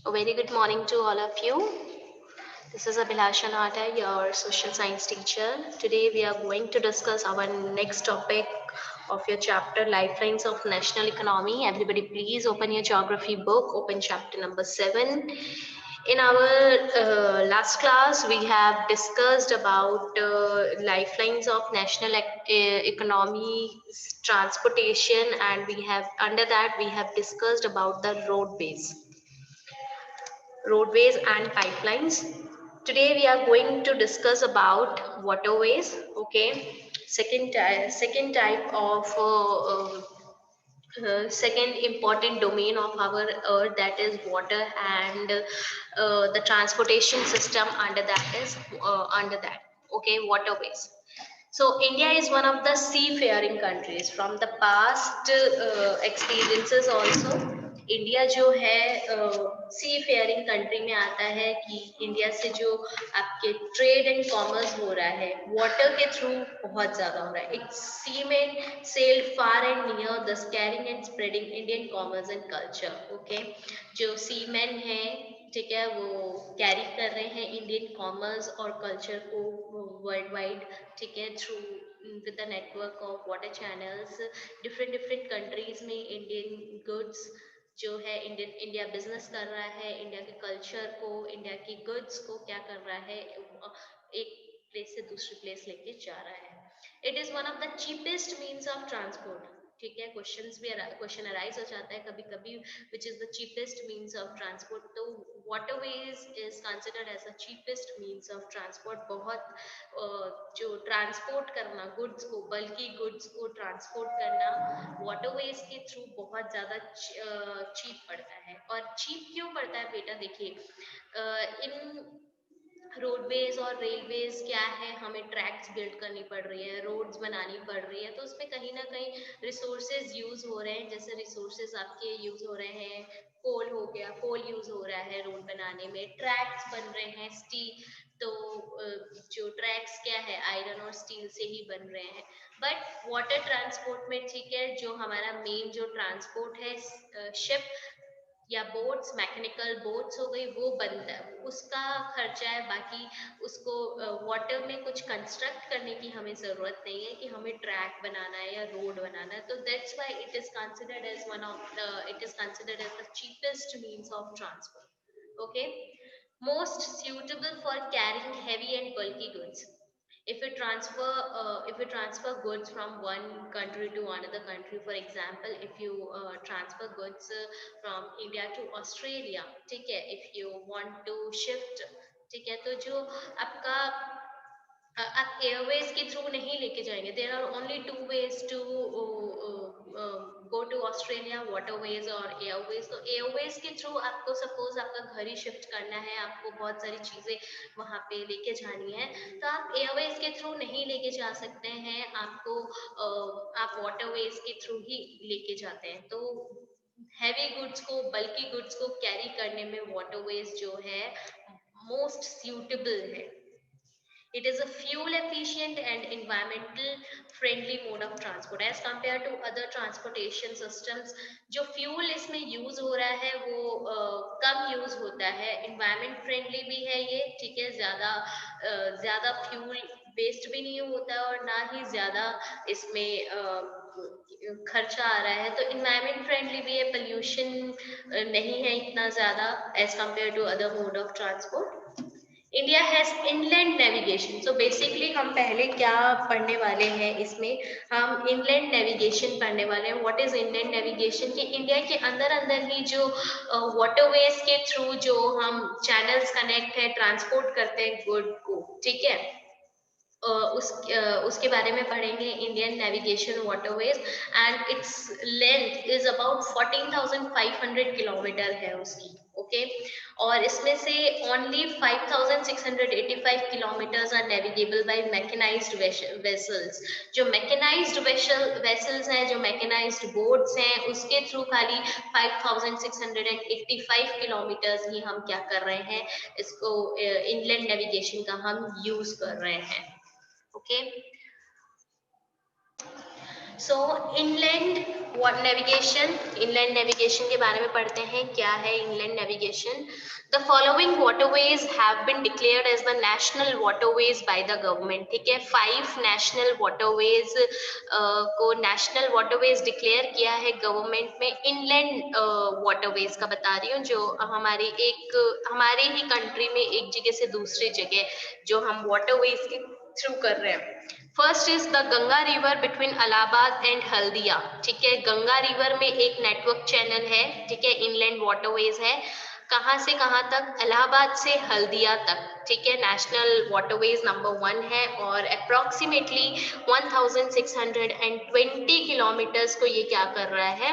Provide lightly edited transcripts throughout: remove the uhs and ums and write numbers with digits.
A very good morning to all of you. This is Abhilasha Nata, your social science teacher. Today we are going to discuss our next topic of your chapter, Lifelines of National Economy. Everybody please open your geography book, open chapter number 7. In our last class, we have discussed about lifelines of national economy, transportation, and we have under that we have discussed about the roadways and pipelines. Today we are going to discuss about waterways. Okay, second type of second important domain of our earth, that is water, and the transportation system under that is under that. Okay, waterways. So India is one of the seafaring countries. From the past experiences also, India जो है सी fairing country में आता है कि India से जो आपके trade and commerce हो रहा है वाटर के थ्रू बहुत ज्यादा हो रहा है. इट्स सी में सेल्ड फार एंड नियर दस carrying and spreading Indian commerce and culture. Okay, जो सी मैन है, ठीक है, वो कैरी कर रहे हैं इंडियन कॉमर्स और कल्चर को वर्ल्ड वाइड, ठीक है, through with the network of water channels. Different different countries में इंडियन गुड्स जो है इंडिया बिजनेस कर रहा है, इंडिया के कल्चर को, इंडिया की गुड्स को क्या कर रहा है, एक प्लेस से दूसरी प्लेस लेके जा रहा है. It is one of the cheapest means of transport. ठीक है, क्वेश्चन अराइज हो जाता है कभी कभी, which is the cheapest means of transport. तो waterways is considered as the cheapest means of transport. बहुत जो ट्रांसपोर्ट करना गुड्स को, बल्कि गुड्स को ट्रांसपोर्ट करना वाटरवेज के थ्रू बहुत ज्यादा चीप पड़ता है. और चीप क्यों पड़ता है बेटा, देखिए, इन रोडवेज और रेलवेज क्या है, हमें ट्रैक्स बिल्ड करनी पड़ रही है, रोड्स बनानी पड़ रही है, तो उसमें कहीं ना कहीं रिसोर्सेज यूज हो रहे हैं. जैसे रिसोर्सेज आपके यूज हो रहे हैं, कोल हो गया, कोल यूज हो रहा है रोड बनाने में, ट्रैक्स बन रहे हैं स्टील. तो जो ट्रैक्स क्या है, आयरन और स्टील से ही बन रहे हैं. बट वाटर ट्रांसपोर्ट में, ठीक है, जो हमारा मेन जो ट्रांसपोर्ट है, शिप या बोट्स, मैकेनिकल बोट्स हो गई, वो बनता है, उसका खर्चा है. बाकी उसको वाटर में कुछ कंस्ट्रक्ट करने की हमें जरूरत नहीं है कि हमें ट्रैक बनाना है या रोड बनाना है. तो that's why it is considered as one of the it is considered as the cheapest means of transport. Okay, most suitable for carrying heavy and bulky goods. If you transfer goods from one country to another country, for example, if you transfer goods from India to Australia, ठीक है, if you want to shift, ठीक है, तो जो आपका आप Airways के through नहीं लेके जाएंगे. There are only two ways to go to Australia, waterways और एयरवेज. तो एयरवेज के थ्रू आपको सपोज आपका घर ही शिफ्ट करना है, आपको बहुत सारी चीजें वहां पे लेके जानी है, तो आप एयरवेज के थ्रू नहीं लेके जा सकते हैं. आपको आप वाटरवेज के थ्रू ही लेके जाते हैं. तो हैवी गुड्स को, बल्कि गुड्स को कैरी करने में वाटरवेज जो है मोस्ट सूटेबल है. It is a fuel efficient and environmental friendly mode of transport as compared to other transportation systems. जो fuel इसमें यूज हो रहा है वो कम यूज होता है, environment friendly भी है ये, ठीक है, ज्यादा fuel वेस्ट भी नहीं होता है और ना ही ज्यादा इसमें खर्चा आ रहा है. तो इन्वायरमेंट फ्रेंडली भी है, पोल्यूशन नहीं है इतना ज्यादा as compare to other mode of transport. India has inland navigation. So basically हम पहले क्या पढ़ने वाले हैं इसमें, हम इनलैंड नेविगेशन पढ़ने वाले हैं. What is inland navigation? कि इंडिया के अंदर अंदर ही जो वाटरवेज के थ्रू जो हम चैनल्स कनेक्ट है, ट्रांसपोर्ट करते हैं गुड को, ठीक है, उसके बारे में पढ़ेंगे. Indian navigation waterways and its length is about 14,500 kilometre है उसकी. ओके, और इसमें से only 5,685 kilometres are navigable by mechanised vessels. जो मैकेनाइज्ड वेसल्स हैं, जो मैकेनाइज्ड बोट्स हैं, उसके थ्रू खाली 5,685 किलोमीटर्स ही हम क्या कर रहे हैं, इसको इनलैंड नेविगेशन का हम यूज कर रहे हैं. Okay, सो इनलैंड नेविगेशन के बारे में पढ़ते हैं। क्या है inland navigation? The following waterways have been declared as the national waterways by the government. ठीक है, 5 नेशनल वाटरवेज को नेशनल वाटरवेज डिक्लेयर किया है गवर्नमेंट में। इनलैंड वाटरवेज का बता रही हूँ, जो हमारे ही कंट्री में एक जगह से दूसरी जगह जो हम वाटरवेज के थ्रू कर रहे हैं। First is the Ganga river between Allahabad and Haldia. ठीक है, गंगा रिवर में एक नेटवर्क चैनल है। ठीक है, इनलैंड वाटरवेज है। कहाँ से कहाँ तक? इलाहाबाद से हल्दिया तक। ठीक है, नेशनल वाटरवेज नंबर 1 है और अप्रोक्सीमेटली 1620 किलोमीटर्स को ये क्या कर रहा है,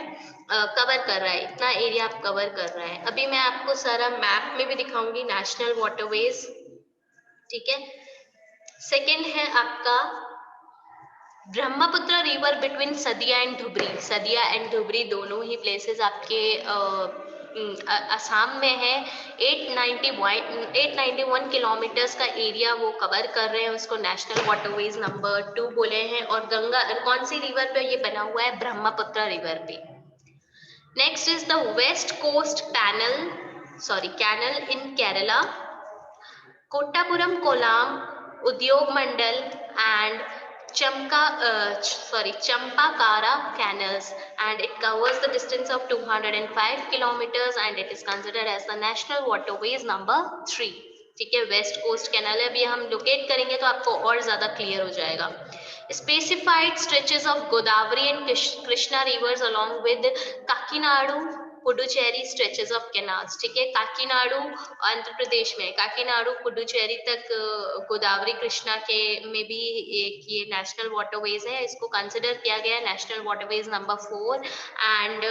कवर कर रहा है। इतना एरिया आप कवर कर रहा है। अभी मैं आपको सारा मैप में भी दिखाऊंगी नेशनल वाटरवेज। ठीक है, सेकेंड है आपका Brahmaputra river between Sadiya and Dhubri. Sadiya and Dhubri दोनों ही प्लेसेस आपके असम में है। 891 किलोमीटर्स का एरिया वो कवर कर रहे हैं, उसको नेशनल वाटरवेज नंबर 2 बोले हैं। और गंगा कौन सी रिवर पे ये बना हुआ है? ब्रह्मपुत्र रिवर पे। Next is the west coast canal in Kerala, Kottapuram Kollam Udyog Mandal and Champakara canals, and it covers the distance of 205 kilometers and it is considered as the national waterways number 3। ठीक है, वेस्ट कोस्ट कैनल है। अभी हम लोकेट करेंगे तो आपको और ज्यादा क्लियर हो जाएगा। Specified stretches of Godavari and Krishna rivers along with Kakinada Puducherry stretches of canals. ठीक है, काकीनाडू आंध्र प्रदेश में, काकीनाडू पुडुचेरी तक गोदावरी कृष्णा के में भी एक ये नेशनल वाटरवेज है। इसको कंसिडर किया गया है national waterways number 4 and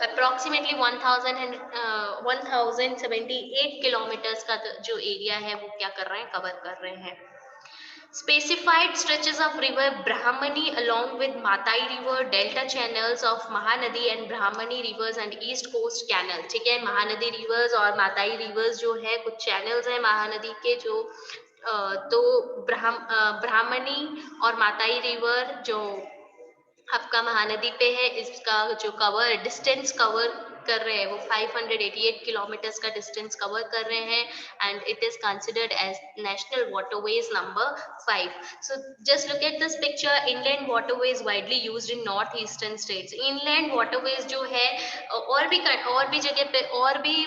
approximately 1078 kilometres का जो एरिया है वो क्या कर रहे हैं, कवर कर रहे हैं। Specified stretches of river Brahmani along with Matai River, delta channels of Mahanadi and Brahmani rivers and East Coast Canal। ठीक है, महानदी rivers और माताई rivers जो है कुछ channels हैं महानदी के जो तो ब्राह्मणी और माताई रिवर जो आपका महानदी पे है, इसका जो कवर डिस्टेंस कवर कर रहे हैं वो 588 किलोमीटर्स का डिस्टेंस कवर कर रहे हैं and it is considered as national waterways number 5। So just look at this picture. Inland waterways widely used in north eastern states. Inland waterways जो है और भी जगह पे और भी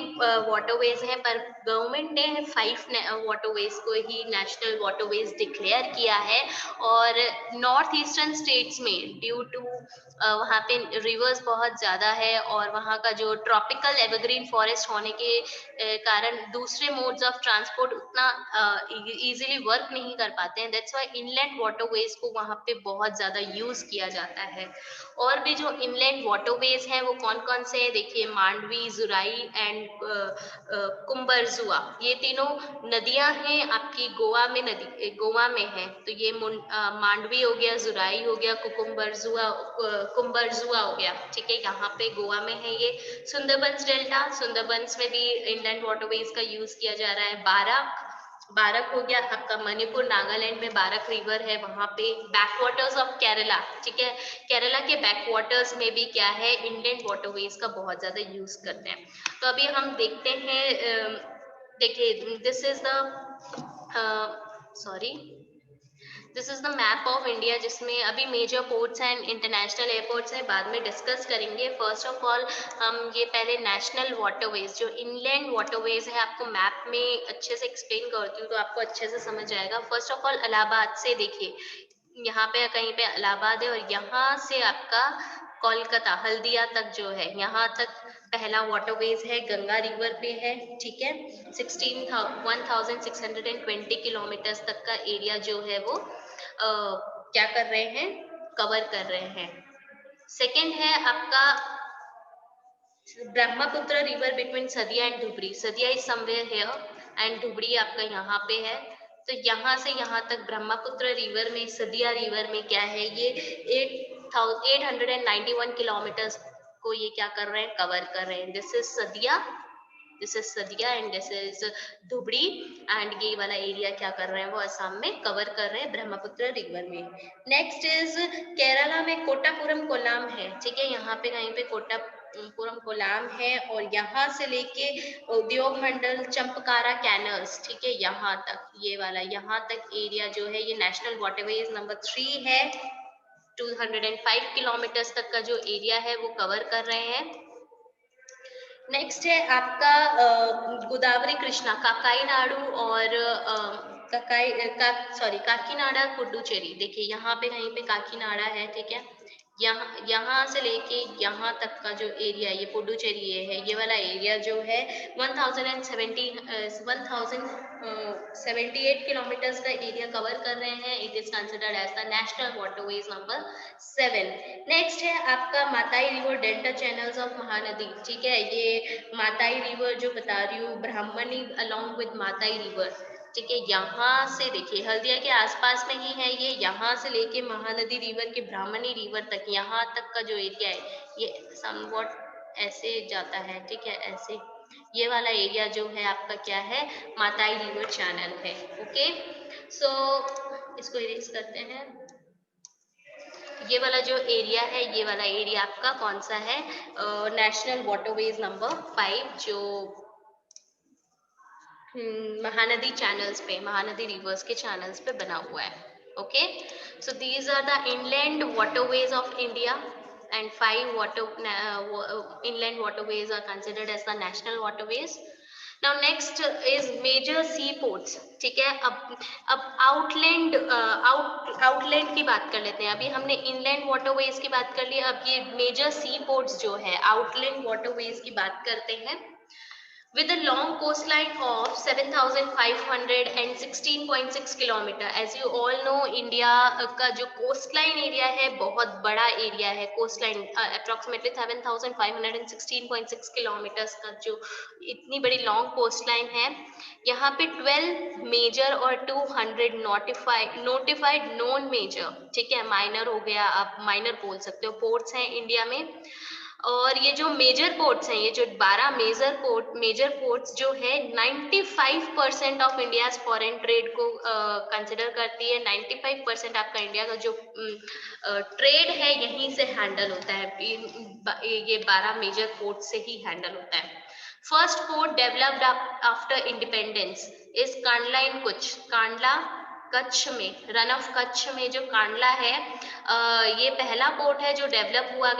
वाटरवेज हैं, पर गवर्नमेंट ने 5 वाटरवेज को ही नेशनल वाटरवेज डिक्लेयर किया है। और नॉर्थ ईस्टर्न स्टेट्स में ड्यू टू वहाँ पे रिवर्स बहुत ज्यादा है और वहाँ का जो ट्रॉपिकल एवरग्रीन फॉरेस्ट होने के कारण दूसरे मोड्स ऑफ ट्रांसपोर्ट उतना इजीली वर्क नहीं कर पाते हैं। दैट्स व्हाई इनलैंड वाटरवेज को वहाँ पे बहुत ज्यादा यूज किया जाता है। और भी जो इनलैंड वाटरवेज हैं वो कौन कौन से हैं देखिए, मांडवी, जुराई एंड कुंबरजुआ, ये तीनों नदियां हैं आपकी गोवा में है। तो ये मांडवी हो गया, जुराई हो गया, कुंबरजुआ हो गया। ठीक है, यहाँ पे गोवा में है ये। सुंदरबंस डेल्टा, सुंदरबंस में भी इनलैंड वाटरवेज का यूज किया जा रहा है। बारक हो गया आपका मणिपुर नागालैंड में, बारक रिवर है वहां पे। बैकवाटर्स ऑफ केरला, ठीक है, केरला के बैकवाटर्स में भी क्या है, इनलैंड वाटरवेज का बहुत ज्यादा यूज करते हैं। तो अभी हम देखते हैं, देखिए this is the map of India, जिसमें अभी major ports and international airports हैं, बाद में डिस्कस करेंगे। फर्स्ट ऑफ ऑल हम ये पहले नेशनल वाटरवेज जो इनलैंड वाटरवेज है आपको मैप में अच्छे से एक्सप्लेन करती हूँ तो आपको अच्छे से समझ आएगा। फर्स्ट ऑफ ऑल इलाहाबाद से देखिए, यहाँ पे कहीं पे इलाहाबाद है और यहाँ से आपका कोलकाता हल्दिया तक जो है, यहाँ तक पहला वाटरवेज है, गंगा रिवर पे है। ठीक है, 1620 किलोमीटर्स तक का एरिया जो है वो क्या कर रहे हैं, कवर कर रहे हैं। सेकेंड है आपका Brahmaputra river between Sadiya and Dhubri. Sadiya is somewhere here and Dhubri आपका यहाँ पे है। तो यहाँ से यहाँ तक ब्रह्मपुत्र रिवर में, सदिया रिवर में क्या है, ये 891 किलोमीटर्स को ये क्या कर रहे हैं, कवर कर रहे हैं। This is Sadiya this is Sadiya and this is Dhubri and ये वाला एरिया क्या कर रहे हैं वो असम में कवर कर रहे हैं ब्रह्मपुत्र रिवर में। नेक्स्ट इज केरला में कोटापुरम कोलाम है, ठीक है, यहाँ पे कहीं पे कोटापुरम कोलाम है और यहाँ से लेके उद्योग मंडल चंपकारा कैनल्स, ठीक है, यहाँ तक ये वाला यहाँ तक एरिया जो है ये नेशनल वाटरवेज नंबर 3 है। 205 किलोमीटर तक का जो एरिया है वो कवर कर रहे हैं। नेक्स्ट है आपका गोदावरी कृष्णा काकाई नाडू और काकीनाडा पुडुचेरी। देखिए यहाँ पे कहीं पे काकीनाडा है, ठीक है, यहाँ से लेके यहाँ तक का जो एरिया ये पुडुचेरी ये वाला एरिया जो है 1078 किलोमीटर्स का एरिया कवर कर रहे हैं। It is considered as the national waterways number 7। Next है आपका Matai river delta channels of Mahanadi, ठीक है, ये माताई रिवर जो बता रही हूँ Brahmani along with Matai river, ठीक है, यहाँ से देखिए हल्दिया के आसपास में ही है ये, यहाँ से लेके महानदी रिवर के ब्राह्मणी रिवर तक यहाँ तक का जो एरिया है ये समवॉट ऐसे जाता है, ठीक है, ऐसे ये वाला एरिया जो है आपका क्या है माताई रिवर चैनल है। ओके, सो इसको इरेज करते हैं। ये वाला जो एरिया है ये वाला एरिया आपका कौन सा है, नेशनल वाटरवेज नंबर 5 जो महानदी चैनल्स पे महानदी रिवर्स के चैनल्स पे बना हुआ है। Okay, so these are the inland waterways of India and 5 inland waterways are considered as the national waterways. Now next is major sea ports, ठीक है। अब आउटलैंड की बात कर लेते हैं। अभी हमने इनलैंड वाटरवेज की बात कर ली, अब ये मेजर सी पोर्ट्स जो है आउटलैंड वाटरवेज की बात करते हैं। With a long coastline of 7,516.6 kilometres, as you all know India का जो कोस्टलाइन एरिया है बहुत बड़ा एरिया है। कोस्टलाइन अप्रोक्सीमेटली 7,516.6 किलोमीटर का जो इतनी बड़ी लॉन्ग कोस्टलाइन है। यहाँ पे 12 मेजर और 200 नोटिफाइड नॉन मेजर, ठीक है, माइनर हो गया, आप माइनर बोल सकते हो, पोर्ट्स हैं इंडिया में। और ये जो मेजर पोर्ट्स हैं, ये जो 12 मेजर पोर्ट्स जो है 95% ऑफ इंडिया फॉरेन ट्रेड को कंसिडर करती है। 95% आपका इंडिया का जो ट्रेड है यहीं से हैंडल होता है, ये 12 मेजर पोर्ट से ही हैंडल होता है। First port developed after independence is Kandla in Kandla Kutch में, रन ऑफ कच्छ में जो कांडला है, ये पहला पोर्ट है जो डेवलप हुआ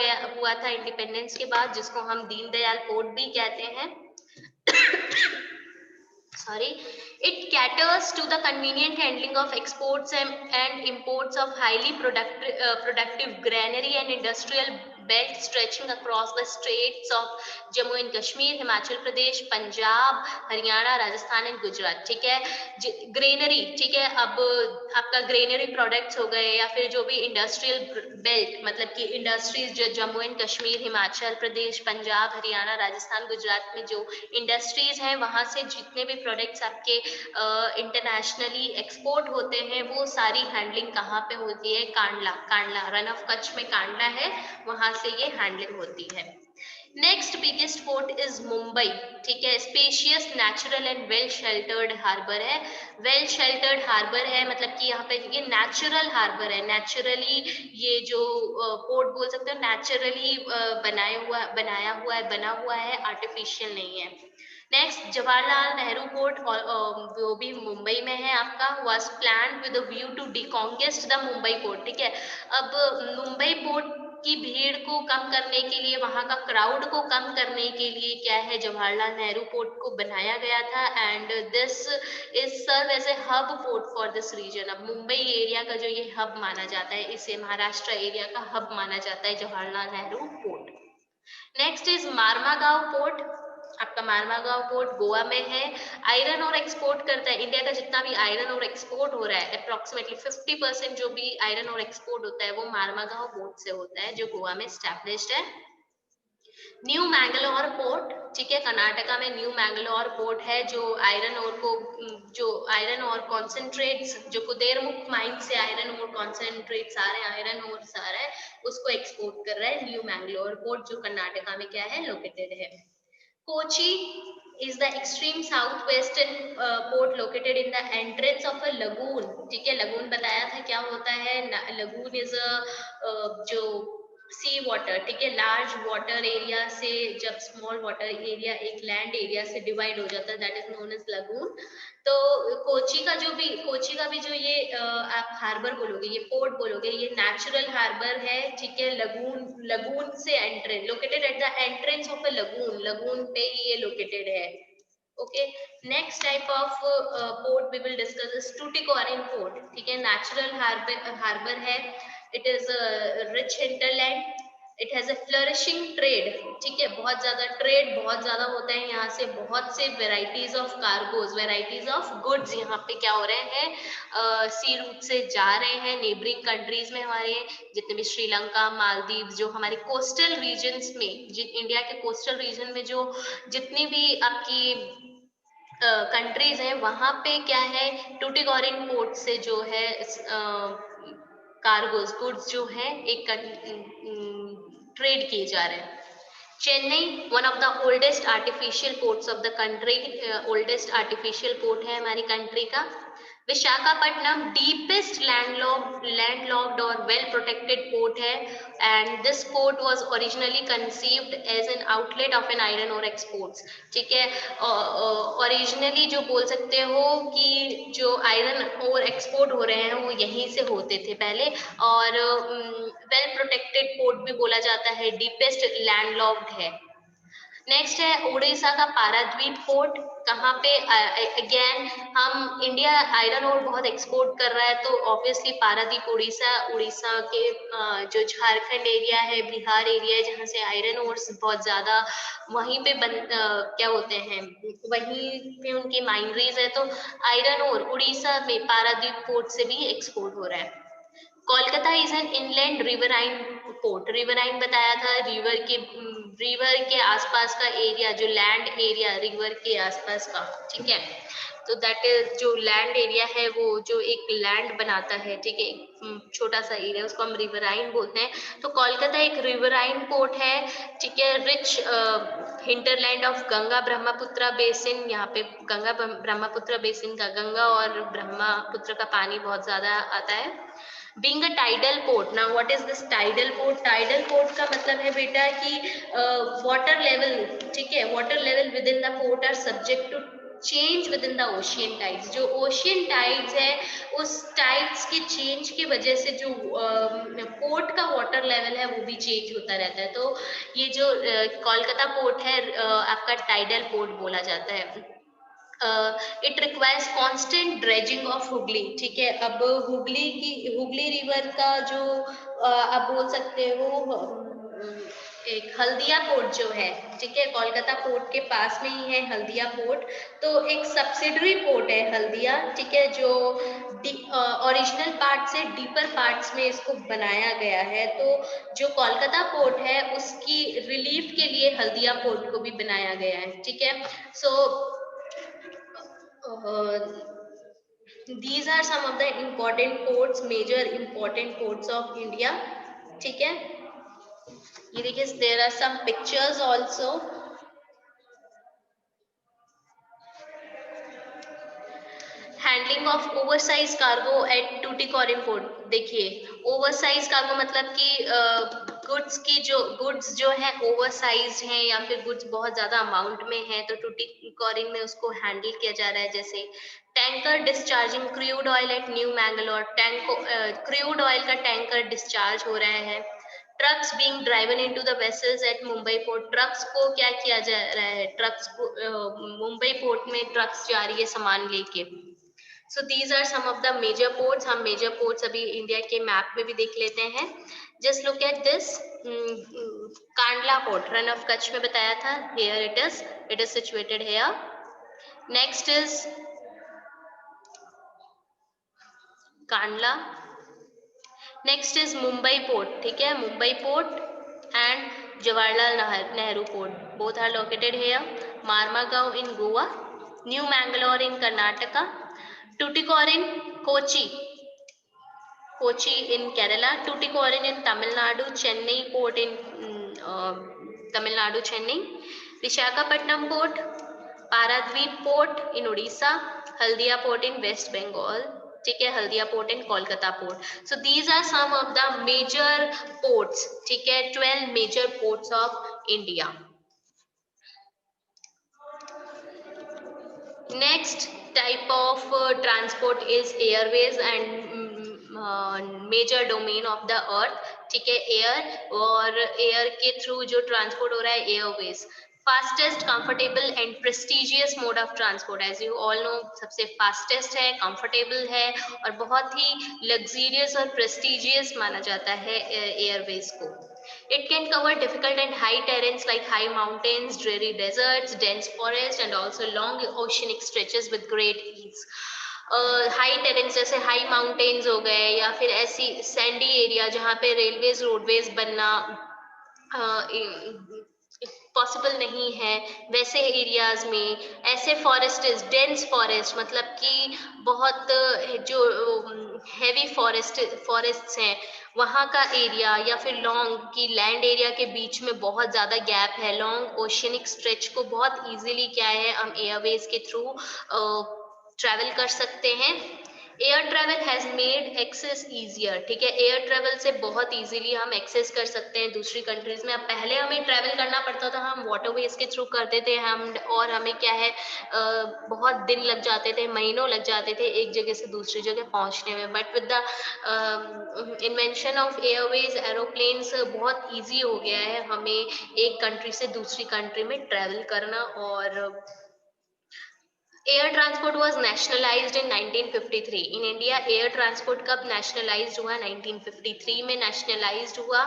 था इंडिपेंडेंस के बाद, जिसको हम दीनदयाल पोर्ट भी कहते हैं। Sorry, it caters to the convenient handling of exports and imports of highly productive granary and industrial belt stretching across the states of Jammu and Kashmir, Himachal Pradesh, Punjab, Haryana, Rajasthan and Gujarat, ठीक है। Granary, ठीक है, अब आपका granary products हो गए या फिर जो भी इंडस्ट्रियल बेल्ट, मतलब कि इंडस्ट्रीज जो जम्मू एंड कश्मीर, हिमाचल प्रदेश, पंजाब, हरियाणा, राजस्थान, गुजरात में जो इंडस्ट्रीज हैं वहां से जितने भी प्रोडक्ट्स आपके इंटरनेशनली एक्सपोर्ट होते हैं वो सारी हैंडलिंग कहाँ पे होती है, कांडला रन ऑफ कच्छ में कांडला है, वहां से ये हैंडलिंग होती है। Next biggest port is Mumbai, ठीक है, spacious natural and well sheltered harbour है। वेल शेल्टर्ड हार्बर है मतलब कि यहाँ पे ये नेचुरल हार्बर है, नेचुरली ये जो पोर्ट बोल सकते हो नेचुरली बना हुआ है, आर्टिफिशियल नहीं है। नेक्स्ट जवाहरलाल नेहरू पोर्ट, वो भी मुंबई में है आपका, was planned with a view to decongest the Mumbai port, ठीक है। अब मुंबई पोर्ट की भीड़ को कम करने के लिए, वहां का क्राउड को कम करने के लिए क्या है, जवाहरलाल नेहरू पोर्ट को बनाया गया था and this is serve as a hub port for this region. अब मुंबई एरिया का जो ये हब माना जाता है, इसे महाराष्ट्र एरिया का हब माना जाता है Jawaharlal Nehru port. Next is Marmagao port, आपका मारमागांव पोर्ट गोवा में है। आयरन और एक्सपोर्ट करता है, इंडिया का जितना भी आयरन और एक्सपोर्ट हो रहा है अप्रोक्सीमेटली 50% जो भी आयरन और एक्सपोर्ट होता है वो मारमागांव पोर्ट से होता है जो गोवा में स्टैब्लिश्ड है। न्यू मैंगलोर पोर्ट, ठीक है, कर्नाटका में न्यू मैंगलोर पोर्ट है जो आयरन और कॉन्सेंट्रेट्स जो कुदेरमुख माइन से आयरन और कॉन्सेंट्रेट्स आ रहे हैं, आयरन और आ रहा है उसको एक्सपोर्ट कर रहा है न्यू मैंगलोर पोर्ट जो कर्नाटका में क्या है लोकेटेड है। Kochi is the extreme southwestern port located in the entrance of a lagoon. ठीक है, lagoon बताया था क्या होता है. Lagoon is a जो सी वाटर, ठीक है, लार्ज वाटर एरिया से जब स्मॉल वाटर एरिया एक लैंड एरिया से डिवाइड हो जाता है, that is known as lagoon. तो कोची का भी जो ये आप हार्बर बोलोगे, ये पोर्ट बोलोगे, ये नेचुरल हार्बर है, ठीक है. लगून से entrance, located at the entrance of a lagoon, lagoon पे ही ये लोकेटेड है. Okay, next type of port we will discuss is Tuticorin port. ठीक है, नेचुरल हार्बर है. It is rich hinterland. It has a flourishing trade. ठीक है, बहुत ज्यादा ट्रेड, बहुत ज्यादा होता है यहाँ से. बहुत से varieties of cargoes, varieties of goods यहाँ पे क्या हो रहे हैं, सी रूट से जा रहे हैं नेबरिंग कंट्रीज में. हमारे जितने भी श्रीलंका, मालदीव, जो हमारे कोस्टल रीजन्स में, इंडिया के कोस्टल रीजन में जो जितनी भी आपकी कंट्रीज हैं, वहां पे क्या है, टूटिकोरिन पोर्ट से जो है कार्गोज, गुड्स जो है एक ट्रेड किए जा रहे हैं. Chennai, one of the oldest artificial ports of the country, oldest artificial port है हमारी कंट्री का. विशाखापट्टनम डीपेस्ट लैंडलॉक्ड और वेल प्रोटेक्टेड पोर्ट है. And this port was originally conceived as an outlet of an iron ore exports. ठीक है, originally जो बोल सकते हो कि जो आयरन और एक्सपोर्ट हो रहे हैं वो यहीं से होते थे पहले. और वेल प्रोटेक्टेड पोर्ट भी बोला जाता है, डीपेस्ट लैंडलॉक्ड है. नेक्स्ट है उड़ीसा का पाराद्वीप पोर्ट. कहाँ पे, अगेन हम इंडिया आयरन ओर बहुत एक्सपोर्ट कर रहा है, तो ऑब्वियसली पारादीप उड़ीसा, उड़ीसा के जो झारखंड एरिया है, बिहार एरिया है, जहाँ से आयरन ओर बहुत ज्यादा वहीं पे क्या होते हैं, वहीं पे उनकी माइनरीज है. तो आयरन ओर उड़ीसा में पारादीप पोर्ट से भी एक्सपोर्ट हो रहा है. Kolkata is an inland riverine port. Riverine बताया था, रिवर के आसपास का एरिया, जो लैंड एरिया रिवर के आसपास का. ठीक है, तो दैट इज जो लैंड एरिया है, वो जो एक लैंड बनाता है, ठीक है, छोटा सा एरिया, उसको हम रिवराइन बोलते हैं. तो कोलकाता एक रिवराइन पोर्ट है. ठीक है, rich hinterland of Ganga Brahmaputra basin. यहाँ पे गंगा ब्रह्मपुत्र बेसिन का, गंगा और ब्रह्मपुत्र का पानी बहुत ज्यादा आता है. Being a tidal port, now what is this tidal port? Tidal port का मतलब है बेटा कि water level, ठीक है, water level within the port are subject to change within the ocean tides. जो ocean tides है, उस tides के change की वजह से जो port का water level है वो भी change होता रहता है. तो ये जो कोलकाता पोर्ट है, आपका tidal port बोला जाता है. It requires constant dredging of Hooghly. ठीक है, अब हुगली रिवर का जो आप बोल सकते हो, एक हल्दिया पोर्ट जो है, ठीक है, कोलकाता पोर्ट के पास में ही है हल्दिया पोर्ट. तो एक सब्सिडरी पोर्ट है हल्दिया. ठीक है, जो ओरिजिनल पार्ट से डीपर पार्ट्स में इसको बनाया गया है. तो जो कोलकाता पोर्ट है उसकी रिलीफ के लिए हल्दिया पोर्ट को भी बनाया गया है. ठीक है, सो these are some of the important ports, major important ports of India. ठीक है, ये देखिए, there are some pictures also. Handling of oversize cargo at Tuticorin port. देखिए, ओवरसाइज कार्गो मतलब कि गुड्स जो है ओवरसाइज हैं, या फिर गुड्स बहुत ज्यादा अमाउंट में है, तो टूटिकोरिन में उसको हैंडल किया जा रहा है. जैसे tanker discharging crude oil at new Mangalore. Crude oil का टैंकर डिस्चार्ज हो रहे हैं. Trucks being driven into the vessels at Mumbai port. Trucks को क्या किया जा रहा है, ट्रक्स को मुंबई पोर्ट में ट्रक्स जा रही है सामान लेके. So these are some of the major ports. हम मेजर पोर्ट्स अभी इंडिया के मैप में भी देख लेते हैं. Just look at this. Kandla port run of Kutch में बताया था. Here it is situated here. Next is Kandla. Next is Mumbai port. ठीक है, Mumbai port and Jawaharlal Nehru port, both are located here. Marmagao in Goa, New Mangalore in Karnataka, Tuticorin Kochi in Kerala, Tuticorin in Tamil Nadu, Chennai port in Tamil Nadu, Chennai, Visakhapatnam port, Paradip port in Orissa, Haldia port in West Bengal, ठीक है, Haldia port in Kolkata port. So these are some of the major ports, ठीक है, 12 major ports of India. Next type of transport is airways and major domain of the earth, ठीक है, air, और air के through जो transport हो रहा है airways. Fastest, comfortable and prestigious mode of transport, as you all know, सबसे fastest है, कंफर्टेबल है और बहुत ही लग्जरियस और प्रेस्टिजियस माना जाता है एयरवेज को। It can cover difficult and high terrains like high mountains, dreary deserts, dense forest and also long oceanic stretches with great ease. High terrains जैसे हाई माउंटेन्स हो गए या फिर ऐसी सैंडी एरिया जहाँ पे रेलवेज रोडवेज बनना पॉसिबल नहीं है, वैसे एरियाज में ऐसे फॉरेस्ट, डेंस फॉरेस्ट मतलब कि बहुत जो हैवी फॉरेस्ट्स हैं वहाँ का एरिया, या फिर लॉन्ग की लैंड एरिया के बीच में बहुत ज़्यादा गैप है, लॉन्ग ओशियनिक स्ट्रेच को बहुत इजीली क्या है हम एयरवेज के थ्रू ट्रैवल कर सकते हैं। Air travel has made access easier, ठीक है, एयर ट्रैवल से बहुत इजीली हम एक्सेस कर सकते हैं दूसरी कंट्रीज में। अब पहले हमें ट्रैवल करना पड़ता था, हम वाटरवेज के थ्रू करते थे हम, और हमें क्या है बहुत दिन लग जाते थे, महीनों लग जाते थे एक जगह से दूसरी जगह पहुंचने में। But with the invention of Airways, aeroplanes बहुत ईजी हो गया है हमें एक कंट्री से दूसरी कंट्री में ट्रैवल करना। और air transport was nationalised in 1953 in India. Air transport कब नेशनलाइज्ड हुआ? 1953 में नेशनलाइज्ड हुआ।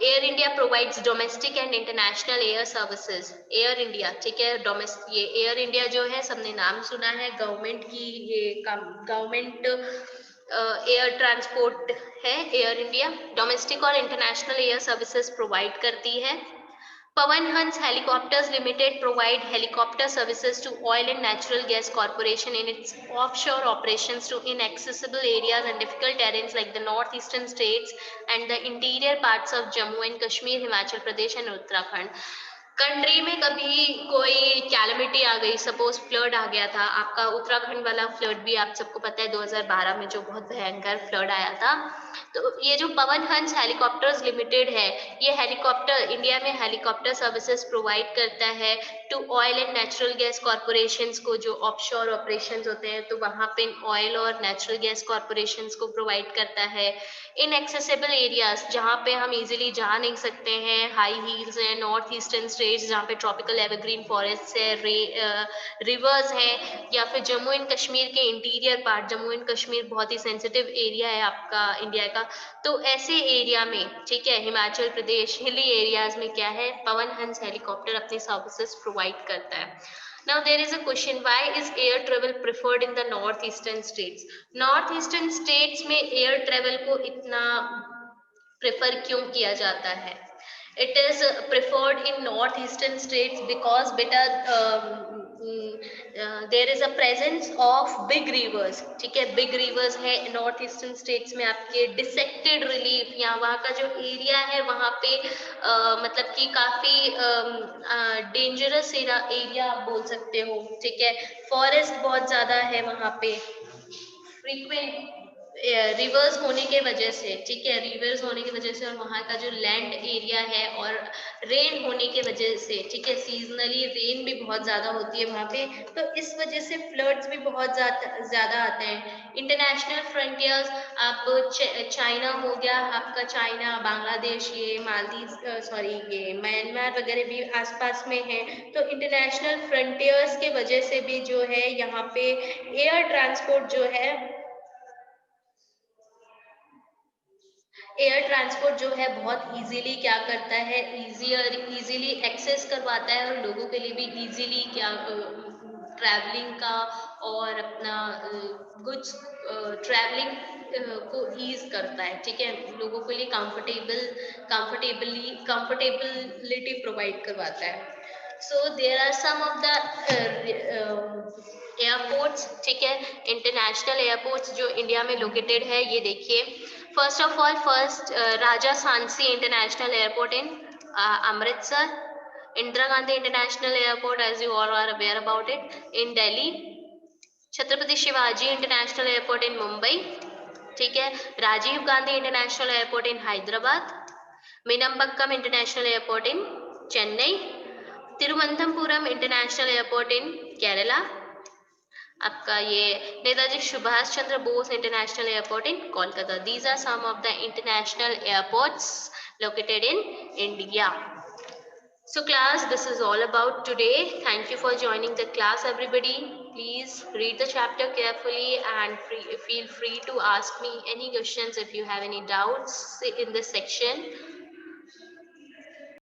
Air India provides domestic and international air services. Air India, ठीक है, डोमेस्टिक, ये एयर इंडिया जो है सबने नाम सुना है, गवर्नमेंट की ये गवर्नमेंट एयर ट्रांसपोर्ट है एयर इंडिया। डोमेस्टिक और इंटरनेशनल एयर सर्विसेज प्रोवाइड करती है। Pawan Hans Helicopters Limited provide helicopter services to Oil and Natural Gas Corporation in its offshore operations to inaccessible areas and difficult terrains like the northeastern states and the interior parts of Jammu and Kashmir, Himachal Pradesh and Uttarakhand. Country में कभी कोई calamity आ गई, suppose flood आ गया था, आपका उत्तराखंड वाला flood भी आप सबको पता है 2012 में जो बहुत भयंकर फ्लड आया था। तो ये जो पवन हंस हेलीकॉप्टर्स लिमिटेड है, ये हेलीकॉप्टर इंडिया में हेलीकॉप्टर सर्विसेज प्रोवाइड करता है to oil and natural gas corporations को, जो ऑफशोर ऑपरेशंस होते हैं तो वहां पे ऑयल और नेचुरल गैस कॉर्पोरेशंस को प्रोवाइड करता है। इन एक्सेसिबल एरियाज जहाँ पे हम इजीली जा नहीं सकते हैं, हाई हील्स है, नॉर्थ ईस्टर्न स्टेट्स जहाँ पे ट्रॉपिकल एवरग्रीन फॉरेस्ट है, रिवर्स हैं, या फिर जम्मू एंड कश्मीर के interior part, Jammu and Kashmir बहुत ही सेंसिटिव एरिया है आपका इंडिया का, तो ऐसे एरिया में, ठीक है, हिमाचल प्रदेश हिली एरियाज में क्या है, पवन हंस हेलीकॉप्टर अपनी सर्विसेज प्रोवाइड करता है। Now there is a question, why is air travel preferred in the northeastern states? Northeastern states में air travel को इतना prefer क्यों किया जाता है? It is preferred in northeastern states because better there is a presence of big rivers, ठीक है, big rivers है नॉर्थ ईस्टर्न स्टेट्स में। आपके डिसेक्टेड रिलीफ या वहाँ का जो एरिया है वहाँ पे मतलब कि काफी डेंजरस एरिया आप बोल सकते हो, ठीक है, फॉरेस्ट बहुत ज्यादा है वहाँ पे, फ्रीक्वेंट रिवर्स होने के वजह से, ठीक है, रिवर्स होने की वजह से, और वहाँ का जो लैंड एरिया है और रेन होने के वजह से, ठीक है, सीजनली रेन भी बहुत ज्यादा होती है वहाँ पे, तो इस वजह से फ्लड्स भी बहुत ज्यादा आते हैं। इंटरनेशनल फ्रंटियर्स, आप चाइना हो गया आपका, चाइना, बांग्लादेश, ये मालदीव, सॉरी ये म्यांमार वगैरह भी आसपास में है, तो इंटरनेशनल फ्रंटियर्स के वजह से भी जो है यहाँ पे एयर ट्रांसपोर्ट जो है, एयर ट्रांसपोर्ट जो है बहुत इजीली क्या करता है, इजीली एक्सेस करवाता है, और लोगों के लिए भी इजीली क्या ट्रैवलिंग का और अपना गुड्स ट्रैवलिंग को ईज करता है, ठीक है, लोगों के लिए कंफर्टेबिलिटी प्रोवाइड करवाता है। So there are some of the airports, ठीक है, इंटरनेशनल एयरपोर्ट्स जो इंडिया में लोकेटेड है, ये देखिए। First of all, Raja Sansi international airport in Amritsar, Indira Gandhi International Airport, as you all are aware about it, in Delhi. Chhatrapati Shivaji international airport in Mumbai, ठीक है. Rajiv Gandhi international airport in Hyderabad. Meenambakkam international airport in Chennai. Thiruvananthapuram international airport in Kerala. आपका ये Netaji Subhash Chandra Bose international airport in Kolkata. These are some of the international airports located in India. So class, this is all about today. Thank you for joining the class, everybody. Please read the chapter carefully and feel free to ask me any questions if you have any doubts in this section.